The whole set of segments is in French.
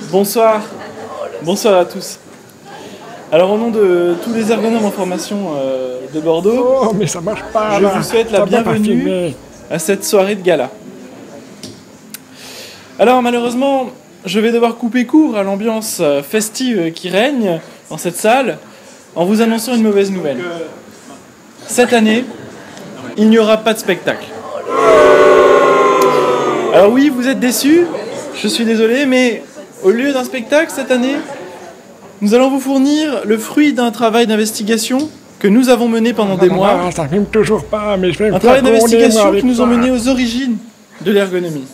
Bonsoir. Bonsoir à tous. Alors au nom de tous les ergonomes en formation de Bordeaux, Oh, mais ça marche pas, je vous souhaite la bienvenue à cette soirée de gala. Alors malheureusement, je vais devoir couper court à l'ambiance festive qui règne dans cette salle en vous annonçant une mauvaise nouvelle. Cette année, il n'y aura pas de spectacle. Alors oui, vous êtes déçus, je suis désolé, mais au lieu d'un spectacle cette année, nous allons vous fournir le fruit d'un travail d'investigation que nous avons mené pendant des mois. Ça filme toujours pas, mais je vais Un travail d'investigation qui nous a menés aux origines de l'ergonomie.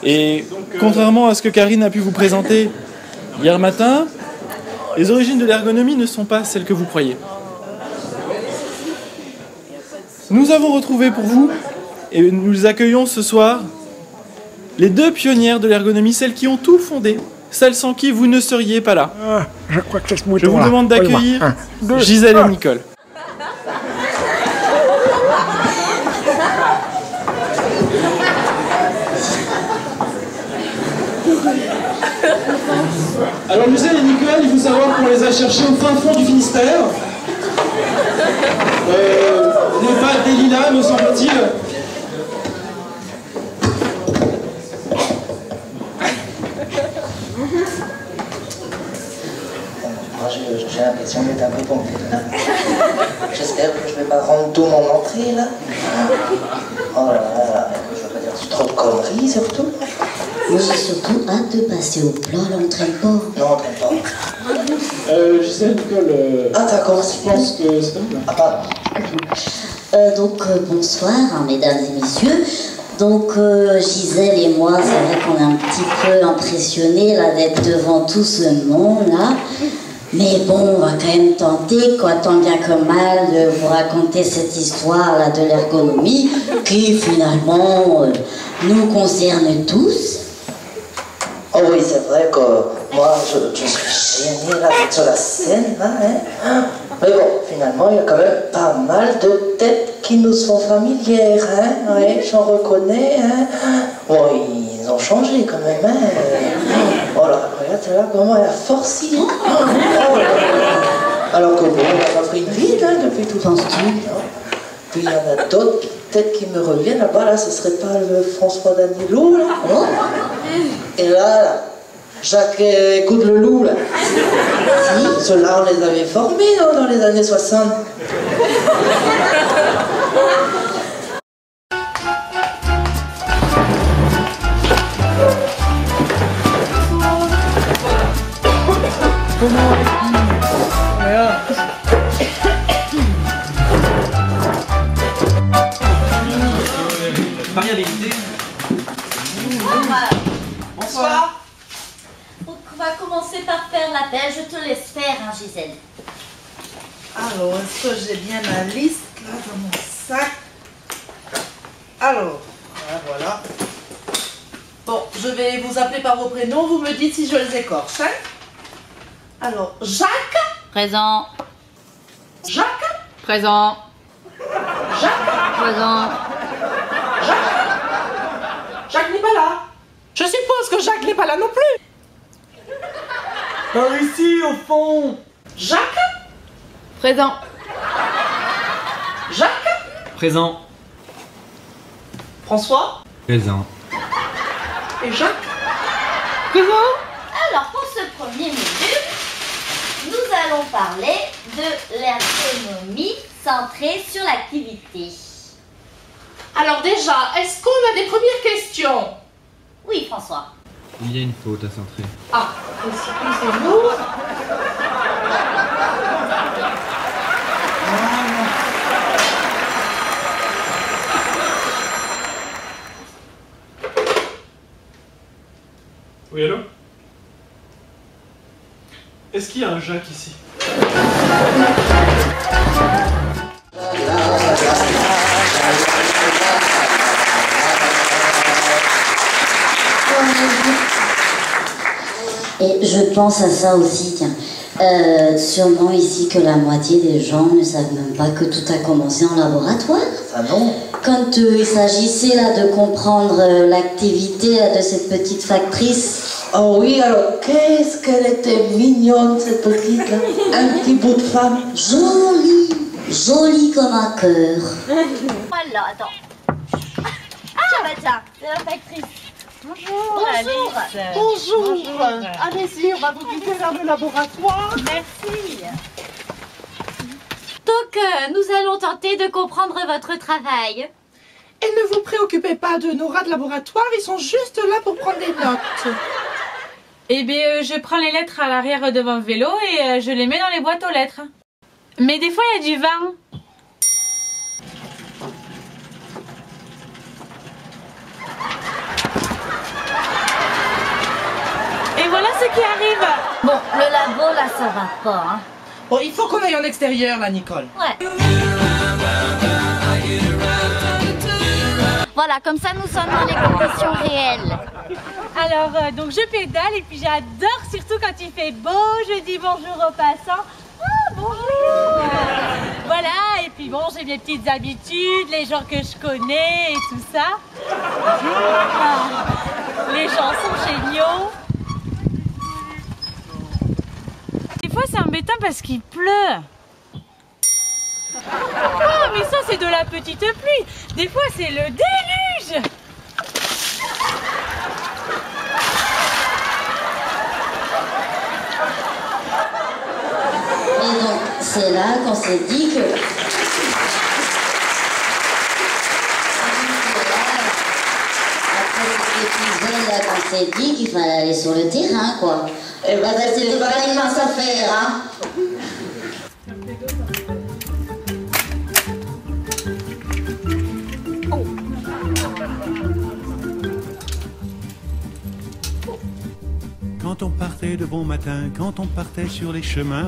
Et contrairement à ce que Karine a pu vous présenter hier matin, les origines de l'ergonomie ne sont pas celles que vous croyez. Nous avons retrouvé pour vous, et nous les accueillons ce soir, les deux pionnières de l'ergonomie, celles qui ont tout fondé, celles sans qui vous ne seriez pas là. Ah, je crois que c'est ce mouton. Je vous demande d'accueillir Gisèle et Nicole. Alors Gisèle et Nicole, il faut savoir qu'on les a cherchés au fin fond du Finistère. N'est pas des lilas, me semble-t-il. Moi, j'ai l'impression d'être un peu pompé là. J'espère que je vais pas rendre tout mon entrée là. Oh là là, je veux pas dire trop de conneries surtout. Moi j'ai surtout hâte de passer au plat, là on traîne pas. Non, on traîne pas. Gisèle, Nicole, Ah d'accord, je pense que c'est pas là. Ah pardon. Bonsoir hein, mesdames et messieurs. Gisèle et moi, c'est vrai qu'on est un petit peu impressionnés là d'être devant tout ce monde là. Mais bon, on va quand même tenter, quoi, tant bien que mal, de vous raconter cette histoire là de l'ergonomie qui finalement nous concerne tous. Oh oui, c'est vrai que moi, je suis gênée là d'être sur la scène là, hein. Mais bon, finalement, il y a quand même pas mal de têtes qui nous sont familières, hein. Ouais, j'en reconnais, hein. Bon, ils ont changé quand même, hein. Oh là, regarde là comment elle a forci. Alors que bon, on n'a pas pris une vide, hein, depuis tout ce temps. Puis il y en a d'autres peut-être qui me reviennent là-bas, là, ce serait pas le François Danilo, là, non? Et là, Jacques Écoute le Loup, là. Si, ceux-là, on les avait formés, non, dans les années 60. Variabilité. Bonsoir. Donc, on va commencer par faire l'appel. Je te laisse faire, hein, Gisèle. Alors, est-ce que j'ai bien ma liste là dans mon sac? Alors, voilà. Bon, je vais vous appeler par vos prénoms. Vous me dites si je les écorche, hein? Alors, Jacques. Présent. Jacques. Présent. Jacques. Présent. Jacques n'est pas là. Je suppose que Jacques n'est pas là non plus. Par ici, au fond. Jacques. Présent. Jacques. Présent. François. Présent. Et Jacques. Présent. Alors, pour ce premier module, nous allons parler de l'ergonomie centrée sur l'activité. Alors déjà, est-ce qu'on a des premières questions? Oui, François. Il y a une faute à centrer. Ah, excusez-nous. Oui, allô? Est-ce qu'il y a un Jacques ici? Et je pense à ça aussi, tiens. Sûrement ici que la moitié des gens ne savent même pas que tout a commencé en laboratoire. Ah non? Quand il s'agissait là de comprendre l'activité de cette petite factrice Oh oui, alors qu'est-ce qu'elle était mignonne cette petite là. Un petit bout de femme. Jolie, jolie comme un cœur. Voilà, attends. Ah bah tiens, c'est l'inspectrice. Bonjour. Bonjour. Bonjour. Allez-y, on va vous guider vers le laboratoire. Merci. Donc, nous allons tenter de comprendre votre travail. Et ne vous préoccupez pas de nos rats de laboratoire, ils sont juste là pour prendre des notes. Eh bien, je prends les lettres à l'arrière de mon vélo et je les mets dans les boîtes aux lettres. Mais des fois, il y a du vent. Et voilà ce qui arrive. Bon, le labo, là, ça va pas, hein. Bon, il faut qu'on aille en extérieur, là, Nicole. Ouais. Voilà, comme ça, nous sommes dans les conditions réelles. Alors, donc je pédale et puis j'adore, surtout quand il fait beau, je dis bonjour aux passants. Ah, bonjour. Voilà, et puis bon, j'ai mes petites habitudes, les gens que je connais et tout ça. Les gens sont géniaux. Des fois, c'est embêtant parce qu'il pleut. Ah, mais ça, c'est de la petite pluie. Des fois, c'est le déluge. Et donc, c'est là qu'on s'est dit que... Après cet épisode là qu'on s'est dit qu'il fallait aller sur le terrain, quoi. Et ben, c'était pas une mince affaire, hein. Quand on partait de bon matin, quand on partait sur les chemins,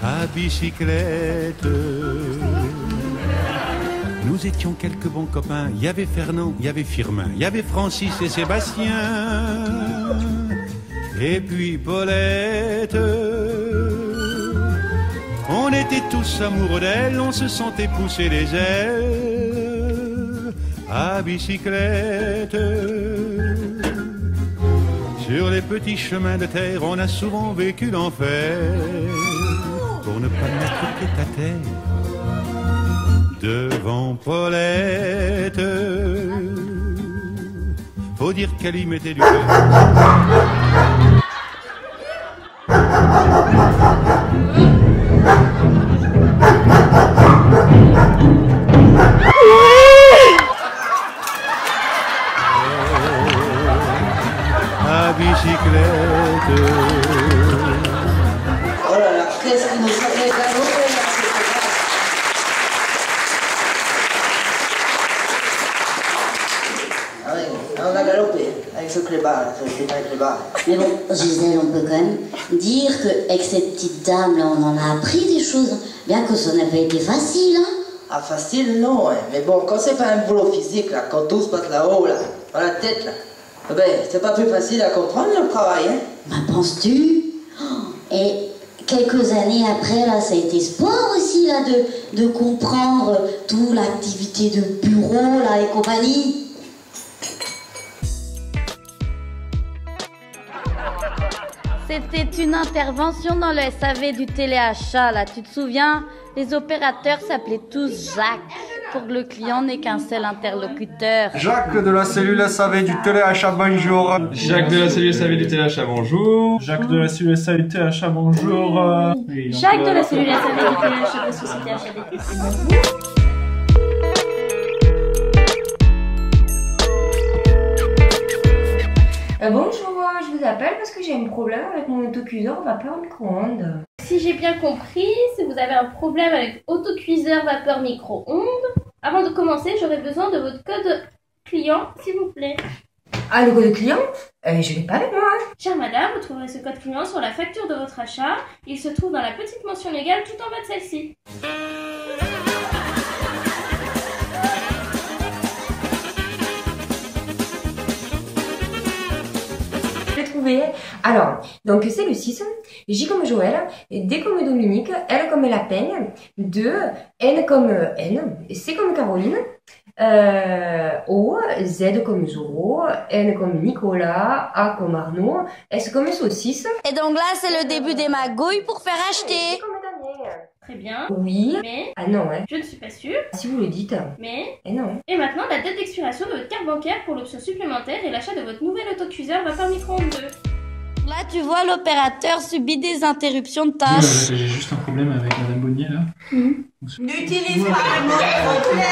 à bicyclette, nous étions quelques bons copains. Il y avait Fernand, il y avait Firmin, il y avait Francis et Sébastien, et puis Paulette. On était tous amoureux d'elle, on se sentait pousser les ailes, à bicyclette. Sur les petits chemins de terre, on a souvent vécu l'enfer, pour ne pas mettre pied à terre devant Paulette. Faut dire qu'elle y mettait du cœur. Bicyclette. Oh là là, qu'est-ce qui nous fait galoper là, ah oui, on a galopé avec ce clébard, avec clébard. Mais bon, Gisèle, on peut quand même dire qu'avec cette petite dame là, on en a appris des choses, bien que ça n'a pas été facile, hein. Ah, facile, non, hein. Mais bon, quand c'est pas un boulot physique, là, quand tout se passe là-haut, là, dans la tête, là, ben, c'est pas plus facile à comprendre le travail, hein. Ben, penses-tu? Et quelques années après, là, ça a été sport aussi, là, de comprendre toute l'activité de bureau, là, et compagnie. C'était une intervention dans le SAV du téléachat, là, tu te souviens? Les opérateurs s'appelaient tous Jacques. Pour que le client n'ait qu'un seul interlocuteur. Jacques de la cellule SAV du téléachat, bonjour. Jacques de la cellule SAV du téléachat, bonjour. Jacques de la cellule SAV du téléachat, bonjour. Jacques de la cellule SAV du téléachat de la société HADT, bonjour. Bonjour, je vous appelle parce que j'ai un problème avec mon autocuiseur vapeur micro-ondes. Si j'ai bien compris, si vous avez un problème avec autocuiseur vapeur micro-ondes, avant de commencer, j'aurais besoin de votre code client, s'il vous plaît. Ah, le code client je l'ai pas avec moi. Chère madame, vous trouverez ce code client sur la facture de votre achat. Il se trouve dans la petite mention légale tout en bas de celle-ci. Je l'ai trouvé. Alors, donc c'est le 6, J comme Joël, D comme Dominique, L comme Lapin, 2, N comme N, C comme Caroline, O, Z comme Zoro, N comme Nicolas, A comme Arnaud, S comme saucisse. Et donc là, c'est le début des magouilles pour faire acheter. Très bien. Oui. Mais Ah non, hein. je ne suis pas sûre. Si vous le dites. Mais Et non. Et maintenant, la date d'expiration de votre carte bancaire pour l'option supplémentaire et l'achat de votre nouvel autocuiseur vapeur micro-ondes 2. Là, tu vois, l'opérateur subit des interruptions de tâches. J'ai juste un problème avec Madame Bonnier là. N'utilise pas le mot problème.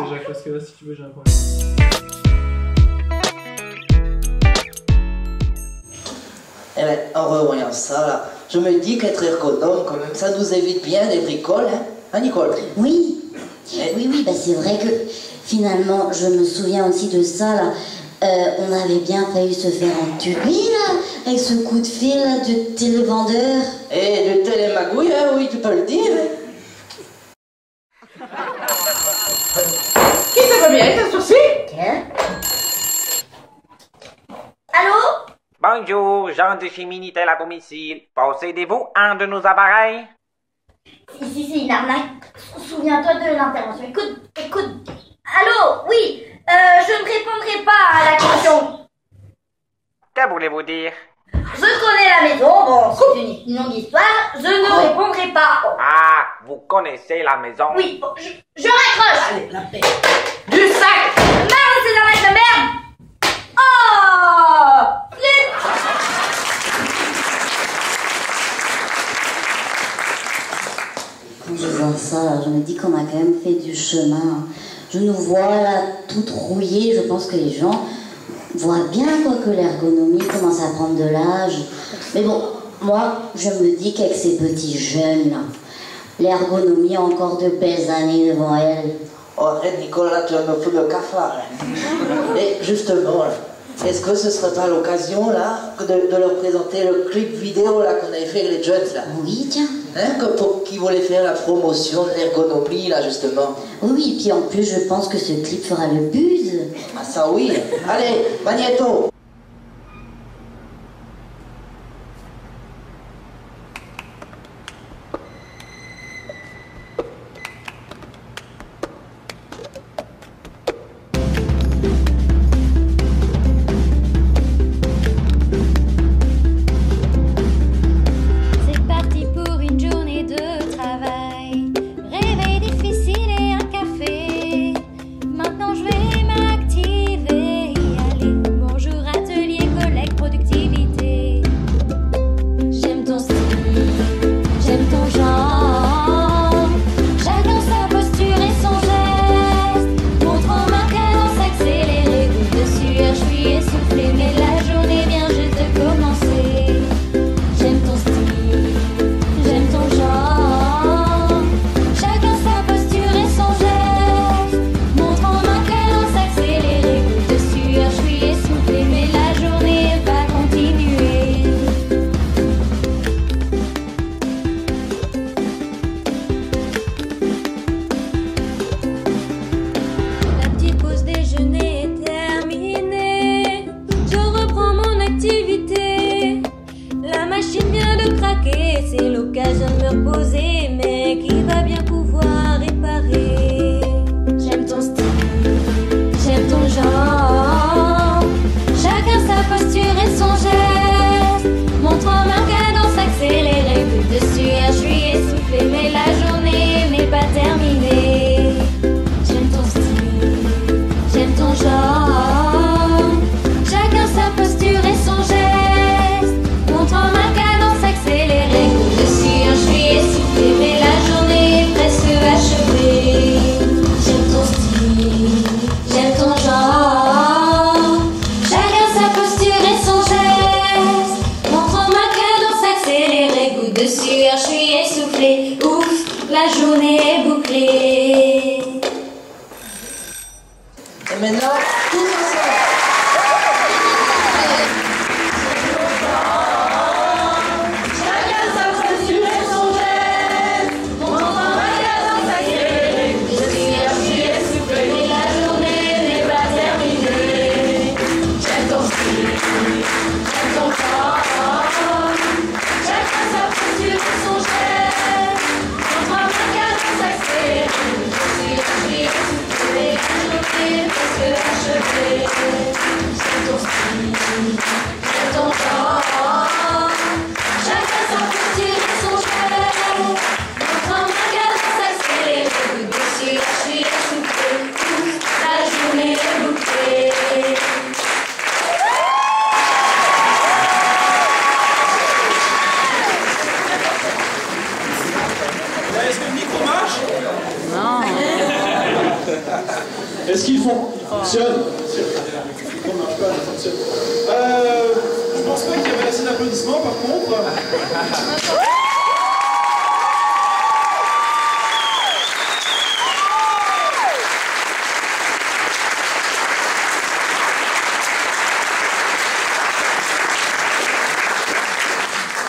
Déjà, parce que là, si tu veux, j'ai un problème. Eh ben, en revoyant ça, là, je me dis qu'être ergonome, quand même, ça nous évite bien des bricoles, hein, hein Nicole? Oui, oui, bah c'est vrai que finalement, je me souviens aussi de ça, là. On avait bien failli se faire entuber, là, avec ce coup de fil, là, de télévendeur. Et de télémagouille, hein, oui, tu peux le dire. Qui ça va bien être un sourcil? Allô? Bonjour, Jean de chez Minitel à domicile. Possédez-vous un de nos appareils? Si, c'est une arnaque. Souviens-toi de l'intervention. Écoute. Allô? Oui, je ne répondrai pas à la question. Que voulez-vous dire? Je connais la maison, bon, c'est une longue histoire, je ne répondrai pas. Ah, vous connaissez la maison? Oui, bon, je raccroche. Allez, la paix. Du sac. Merde, c'est un mec de merde. Oh! Quand je vois ça, là, je me dis qu'on a quand même fait du chemin. Je nous vois là, toutes rouillées. Je pense que les gens voient bien quoi que l'ergonomie commence à prendre de l'âge. Mais bon, moi, je me dis qu'avec ces petits jeunes là, l'ergonomie a encore de belles années devant elle. Oh, arrête Nicolas, tu vas me foutre le cafard. Hein. Et justement, est-ce que ce serait pas l'occasion là de leur présenter le clip vidéo là qu'on avait fait avec les jeunes là? Oui, tiens. Hein, pour qui voulait faire la promotion de l'ergonomie là justement. Oui, et puis en plus je pense que ce clip fera le buzz. Ah ça oui. Allez, Magneto. Maintenant je vais m'activer. Allez, bonjour Est-ce qu'ils fonctionnent? On marche pas, ça fonctionne. Je pense pas qu'il y avait assez d'applaudissements par contre.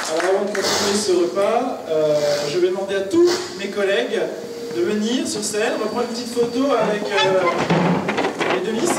Alors avant de continuer ce repas, je vais demander à tous mes collègues de venir sur scène, reprendre une petite photo avec les deux listes.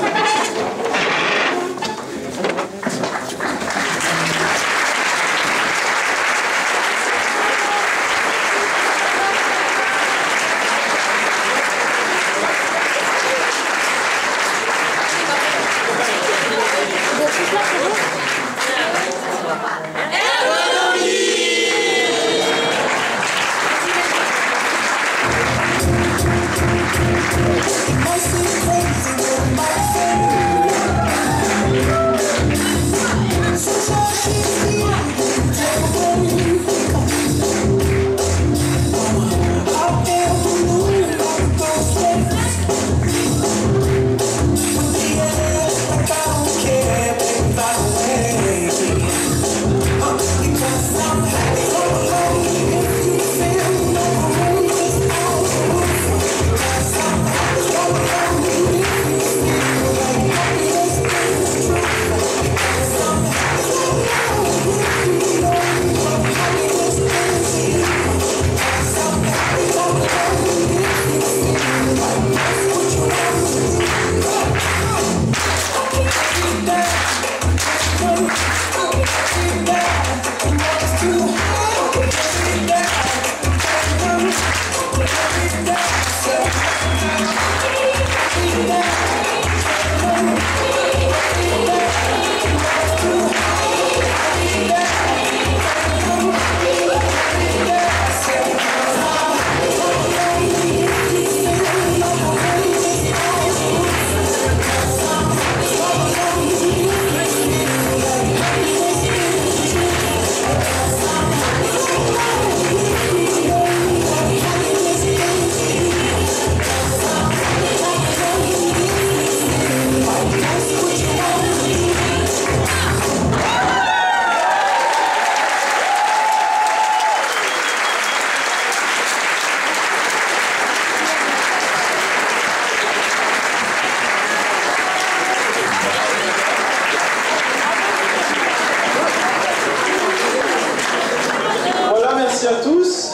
Merci à tous.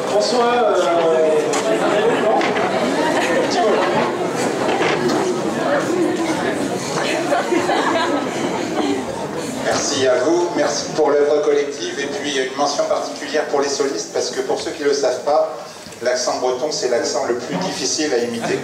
François, merci à vous, merci pour l'œuvre collective et puis une mention particulière pour les solistes parce que pour ceux qui ne le savent pas, l'accent breton c'est l'accent le plus difficile à imiter.